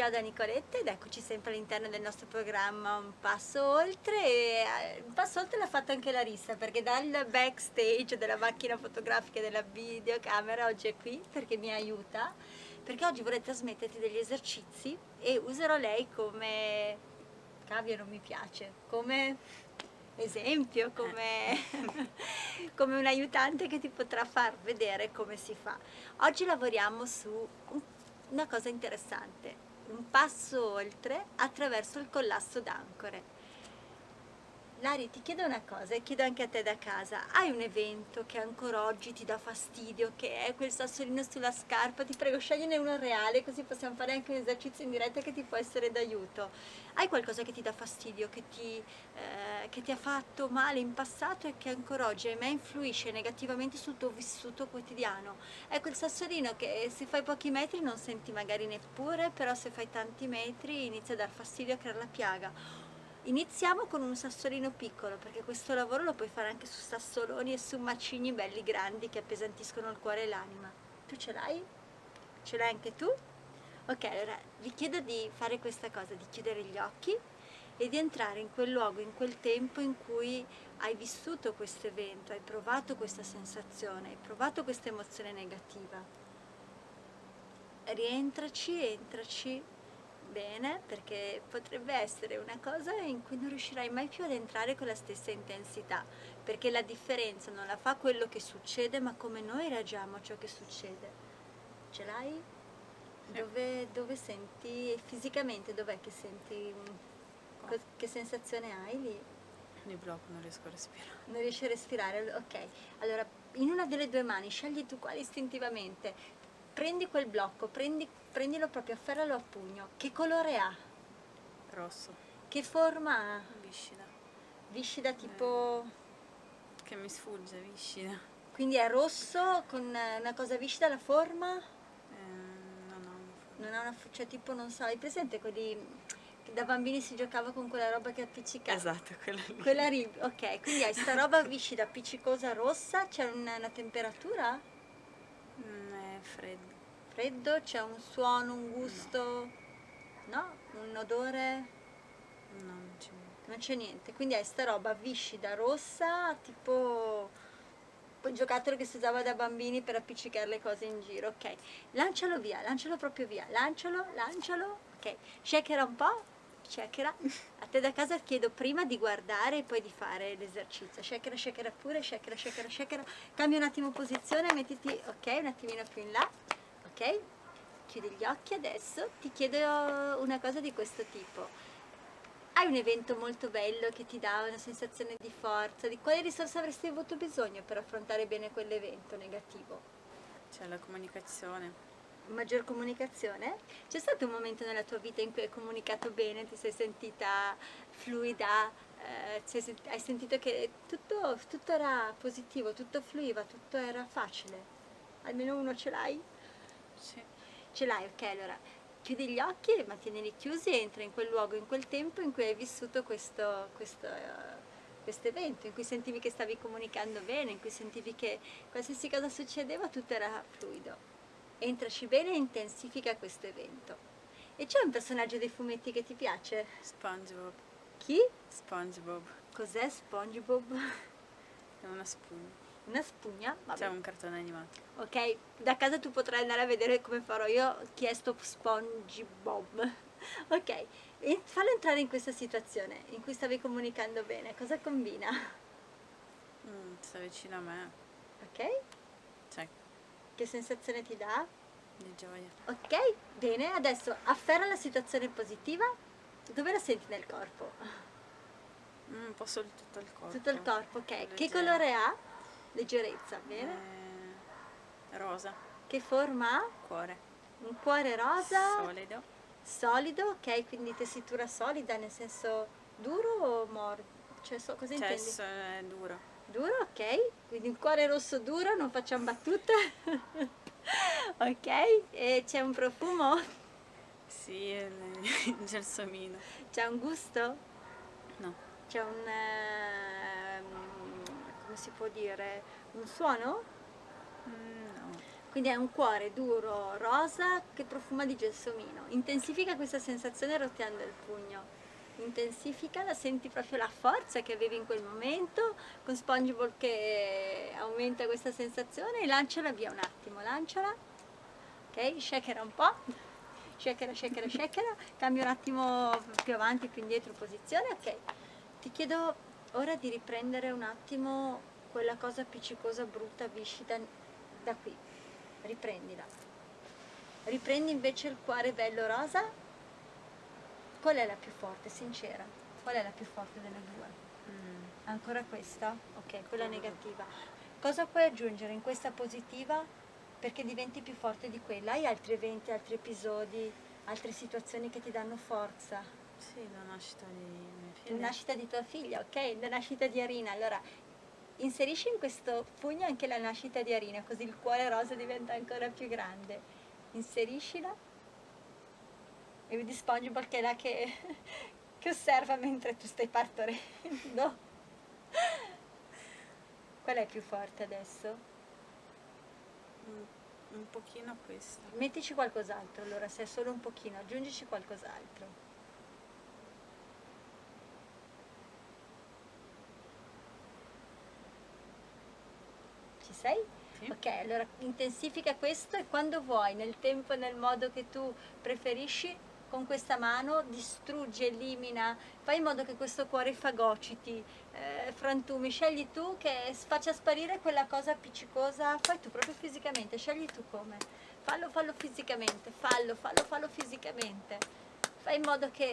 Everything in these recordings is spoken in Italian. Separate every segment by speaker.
Speaker 1: Ciao da Nicoletta ed eccoci sempre all'interno del nostro programma Un Passo Oltre. E Un Passo Oltre l'ha fatto anche Larissa, perché dal backstage della macchina fotografica e della videocamera oggi è qui perché mi aiuta, perché oggi vorrei trasmetterti degli esercizi e userò lei come cavia, non mi piace, come esempio, come un aiutante che ti potrà far vedere come si fa. Oggi lavoriamo su una cosa interessante, un passo oltre attraverso il collasso d'ancore. Lari, ti chiedo una cosa e chiedo anche a te da casa. Hai un evento che ancora oggi ti dà fastidio, che è quel sassolino sulla scarpa? Ti prego, scegliene uno reale, così possiamo fare anche un esercizio in diretta che ti può essere d'aiuto. Hai qualcosa che ti dà fastidio, che ti ha fatto male in passato e che ancora oggi, ahimè, influisce negativamente sul tuo vissuto quotidiano? Ecco, il sassolino che se fai pochi metri non senti magari neppure, però se fai tanti metri inizia a dar fastidio, a creare la piaga. Iniziamo con un sassolino piccolo, perché questo lavoro lo puoi fare anche su sassoloni e su macigni belli grandi che appesantiscono il cuore e l'anima. Tu ce l'hai? Ce l'hai anche tu? Ok, allora vi chiedo di fare questa cosa, di chiudere gli occhi e di entrare in quel luogo, in quel tempo in cui hai vissuto questo evento, hai provato questa sensazione, hai provato questa emozione negativa. Rientraci, entraci bene, perché potrebbe essere una cosa in cui non riuscirai mai più ad entrare con la stessa intensità, perché la differenza non la fa quello che succede, ma come noi reagiamo a ciò che succede. Ce l'hai?
Speaker 2: Sì.
Speaker 1: Dove senti fisicamente, dov'è che senti, che sensazione hai lì?
Speaker 2: Mi blocco, non riesco a respirare.
Speaker 1: Non riesci a respirare? Ok, allora in una delle due mani scegli tu quale istintivamente. Prendi quel blocco, prendilo proprio, afferralo a pugno. Che colore ha?
Speaker 2: Rosso,
Speaker 1: Che forma ha?
Speaker 2: viscida.
Speaker 1: Viscida tipo...
Speaker 2: Che mi sfugge, viscida.
Speaker 1: Quindi è rosso con una cosa viscida la forma?
Speaker 2: Non ho una forma.
Speaker 1: Non ha una... cioè tipo, non so, hai presente quelli... che da bambini si giocava con quella roba che appiccicava?
Speaker 2: Esatto, quella lì.
Speaker 1: Quella ok, quindi hai sta roba viscida, appiccicosa, rossa, c'è una temperatura?
Speaker 2: È freddo.
Speaker 1: Freddo? C'è un suono, un gusto? No? Un odore?
Speaker 2: No, non c'è niente.
Speaker 1: Non c'è niente, quindi hai sta roba viscida, rossa, tipo quel giocattolo che si usava da bambini per appiccicare le cose in giro, ok. Lancialo via, lancialo proprio via, lancialo, ok. Shakera un po', shakera. A te da casa chiedo prima di guardare e poi di fare l'esercizio. Shakera pure, shakera. Cambia un attimo posizione, mettiti, ok, un attimino più in là, ok. Chiudi gli occhi adesso, ti chiedo una cosa di questo tipo. Hai un evento molto bello che ti dà una sensazione di forza? Di quali risorse avresti avuto bisogno per affrontare bene quell'evento negativo?
Speaker 2: C'è la comunicazione.
Speaker 1: Maggior comunicazione? C'è stato un momento nella tua vita in cui hai comunicato bene, ti sei sentita fluida, hai sentito che tutto era positivo, tutto fluiva, tutto era facile? Almeno uno ce l'hai?
Speaker 2: Sì.
Speaker 1: Ce l'hai, ok, allora chiudi gli occhi e mantienili chiusi e entra in quel luogo, in quel tempo in cui hai vissuto questo evento, in cui sentivi che stavi comunicando bene, in cui sentivi che qualsiasi cosa succedeva tutto era fluido. Entraci bene e intensifica questo evento. E c'è un personaggio dei fumetti che ti piace?
Speaker 2: SpongeBob.
Speaker 1: Chi?
Speaker 2: SpongeBob.
Speaker 1: Cos'è SpongeBob?
Speaker 2: È una spugna.
Speaker 1: Una spugna? Vabbè.
Speaker 2: C'è un cartone animato.
Speaker 1: Ok, da casa tu potrai andare a vedere come farò io, ho chiesto SpongeBob. Ok, e fallo entrare in questa situazione in cui stavi comunicando bene, cosa combina?
Speaker 2: Sta vicino a me.
Speaker 1: Ok?
Speaker 2: C'è
Speaker 1: Che sensazione ti dà?
Speaker 2: di gioia.
Speaker 1: Ok, bene, adesso afferra la situazione positiva, dove la senti nel corpo?
Speaker 2: Un po' solo tutto il corpo.
Speaker 1: Tutto il corpo, ok. Che
Speaker 2: Leggero.
Speaker 1: colore ha? Leggerezza, bene.
Speaker 2: Rosa.
Speaker 1: Che forma ha?
Speaker 2: Cuore.
Speaker 1: Un cuore rosa?
Speaker 2: Solido.
Speaker 1: Solido, ok, quindi tessitura solida, nel senso duro o morbido? Cioè, cosa intendi?
Speaker 2: È duro.
Speaker 1: Duro, ok, quindi un cuore rosso duro, non facciamo battute. Ok, e c'è un profumo?
Speaker 2: Sì, il gelsomino.
Speaker 1: C'è un gusto?
Speaker 2: No.
Speaker 1: C'è come si può dire, un suono?
Speaker 2: No.
Speaker 1: Quindi è un cuore duro rosa che profuma di gelsomino. Intensifica questa sensazione roteando il pugno. Intensifica, la senti proprio la forza che avevi in quel momento, con Sponge Ball che aumenta questa sensazione e lanciala via un attimo, lanciala, ok? Shakera un po', shakera, shakera, shakera, cambia un attimo più avanti, più indietro posizione, ok? Ti chiedo ora di riprendere un attimo quella cosa appiccicosa, brutta, viscida da qui. Riprendila. Riprendi invece il cuore bello rosa. Qual è la più forte, sincera? Qual è la più forte delle due? Ancora questa? Ok, quella negativa. Cosa puoi aggiungere in questa positiva perché diventi più forte di quella? Hai altri eventi, altri episodi, altre situazioni che ti danno forza?
Speaker 2: Sì, la nascita di mia
Speaker 1: La
Speaker 2: figlia.
Speaker 1: nascita di tua figlia, ok? La nascita di Arina. Allora, inserisci in questo pugno anche la nascita di Arina, così il cuore rosa diventa ancora più grande. Inseriscila e vedi SpongeBob che è là che osserva mentre tu stai partorendo. Qual è più forte adesso?
Speaker 2: Un pochino questa.
Speaker 1: Mettici qualcos'altro, allora se è solo un pochino, aggiungici qualcos'altro. Ci sei?
Speaker 2: Sì.
Speaker 1: Ok, allora intensifica questo e quando vuoi, nel tempo e nel modo che tu preferisci, con questa mano distruggi, elimina, fai in modo che questo cuore fagociti, frantumi, scegli tu che faccia sparire quella cosa appiccicosa, fai tu proprio fisicamente, scegli tu come. Fallo fisicamente, fallo fisicamente. Fai in modo che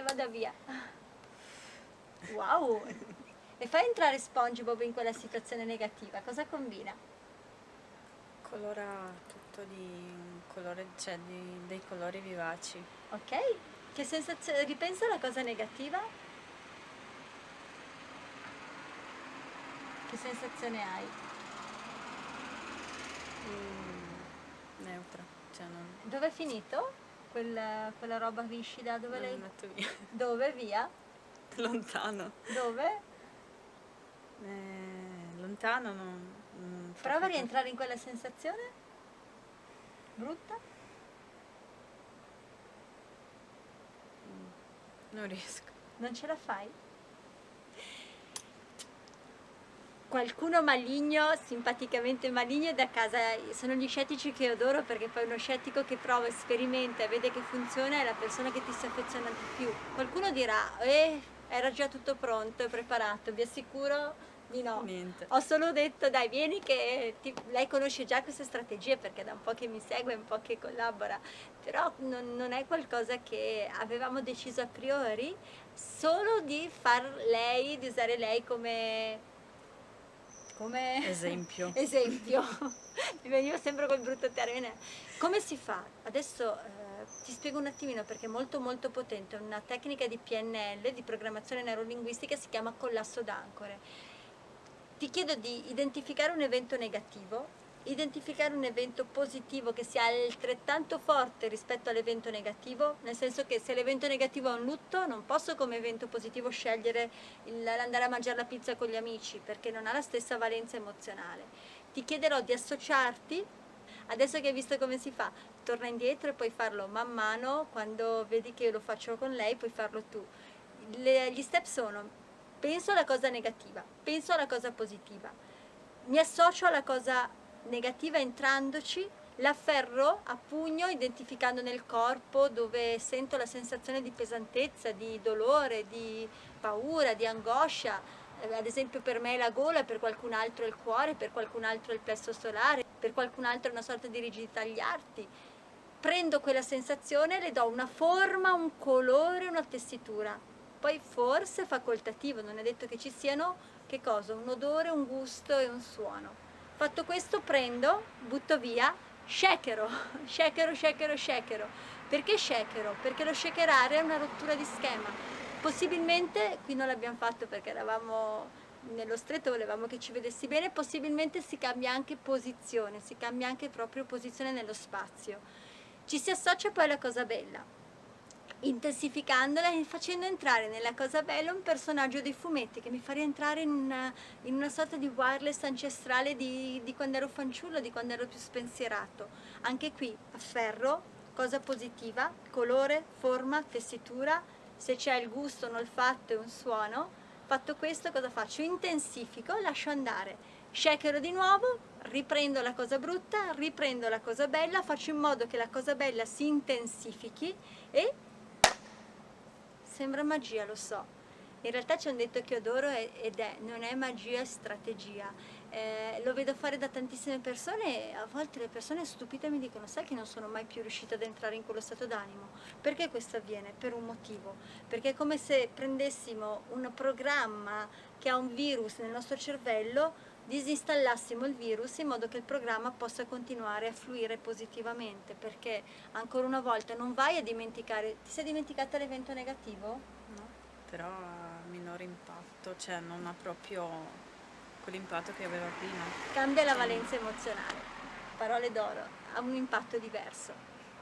Speaker 1: vada via. Wow! E fai entrare SpongeBob in quella situazione negativa, cosa combina?
Speaker 2: Colora tutto di un colore, cioè dei colori vivaci.
Speaker 1: Ok? Che sensazione, ripensa alla cosa negativa, che sensazione hai?
Speaker 2: Neutra, cioè non
Speaker 1: Dove è finito? Quella roba viscida, dove
Speaker 2: lo
Speaker 1: lei...
Speaker 2: metto via.
Speaker 1: Dove? Via?
Speaker 2: Lontano.
Speaker 1: Dove?
Speaker 2: Lontano non fa
Speaker 1: Prova a
Speaker 2: proprio.
Speaker 1: rientrare in quella sensazione brutta.
Speaker 2: Non riesco.
Speaker 1: Non ce la fai? Qualcuno maligno, simpaticamente maligno da casa, sono gli scettici che adoro perché poi uno scettico che prova, sperimenta e vede che funziona è la persona che ti si affeziona di più. Qualcuno dirà, era già tutto pronto e preparato, vi assicuro di no.
Speaker 2: Niente.
Speaker 1: Ho solo detto dai vieni che lei conosce già queste strategie perché da un po' che mi segue, un po' che collabora, però non è qualcosa che avevamo deciso a priori, solo di di usare lei come
Speaker 2: Esempio.
Speaker 1: esempio. Mi veniva sempre quel brutto termine. Come si fa? Adesso ti spiego un attimino perché è molto molto potente, è una tecnica di PNL, di programmazione neurolinguistica, si chiama collasso d'ancore. Ti chiedo di identificare un evento negativo, identificare un evento positivo che sia altrettanto forte rispetto all'evento negativo, nel senso che se l'evento negativo è un lutto, non posso come evento positivo scegliere l'andare a mangiare la pizza con gli amici, perché non ha la stessa valenza emozionale. Ti chiederò di associarti, adesso che hai visto come si fa, torna indietro e puoi farlo man mano, quando vedi che io lo faccio con lei, puoi farlo tu. Gli step sono: penso alla cosa negativa, penso alla cosa positiva, mi associo alla cosa negativa entrandoci, l'afferro a pugno identificando nel corpo dove sento la sensazione di pesantezza, di dolore, di paura, di angoscia. Ad esempio per me è la gola, per qualcun altro è il cuore, per qualcun altro è il plesso solare, per qualcun altro è una sorta di rigidità agli arti. Prendo quella sensazione, le do una forma, un colore, una tessitura. Poi forse facoltativo, non è detto che ci siano, che cosa? Un odore, un gusto e un suono. Fatto questo prendo, butto via, shakero, shakero, shakero, shakero. Perché shakero? Perché lo shakerare è una rottura di schema. Possibilmente, qui non l'abbiamo fatto perché eravamo nello stretto, volevamo che ci vedessi bene, possibilmente si cambia anche posizione, si cambia anche proprio posizione nello spazio. Ci si associa poi alla cosa bella. intensificandola e facendo entrare nella cosa bella un personaggio dei fumetti che mi fa rientrare in una sorta di wireless ancestrale di quando ero fanciullo, di quando ero più spensierato. Anche qui afferro, cosa positiva, colore, forma, tessitura, se c'è il gusto, un olfatto e un suono. Fatto questo cosa faccio? Intensifico, lascio andare, shakero di nuovo, riprendo la cosa brutta, riprendo la cosa bella, faccio in modo che la cosa bella si intensifichi e sembra magia, lo so. In realtà c'è un detto che adoro ed è non è magia, è strategia. Lo vedo fare da tantissime persone e a volte le persone stupite mi dicono sai che non sono mai più riuscita ad entrare in quello stato d'animo. Perché questo avviene? Per un motivo. Perché è come se prendessimo un programma che ha un virus nel nostro cervello, disinstallassimo il virus in modo che il programma possa continuare a fluire positivamente. Perché ancora una volta non vai a dimenticare, ti sei dimenticata l'evento negativo?
Speaker 2: No? Però ha minore impatto, cioè non ha proprio quell'impatto che aveva prima.
Speaker 1: Cambia la
Speaker 2: Cioè,
Speaker 1: valenza emozionale. Parole d'oro, ha un impatto diverso.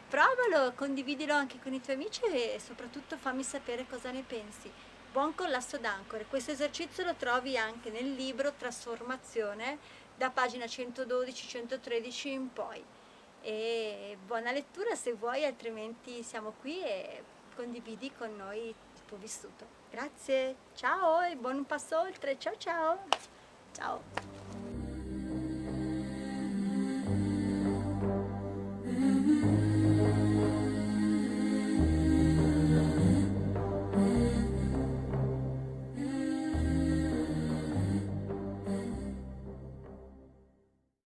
Speaker 1: Provalo, condividilo anche con i tuoi amici e soprattutto fammi sapere cosa ne pensi. Buon collasso d'ancore. Questo esercizio lo trovi anche nel libro Trasformazione da pagina 112-113 in poi. E buona lettura se vuoi, altrimenti siamo qui e condividi con noi il tuo vissuto. Grazie, ciao e buon passo oltre. Ciao ciao. Ciao.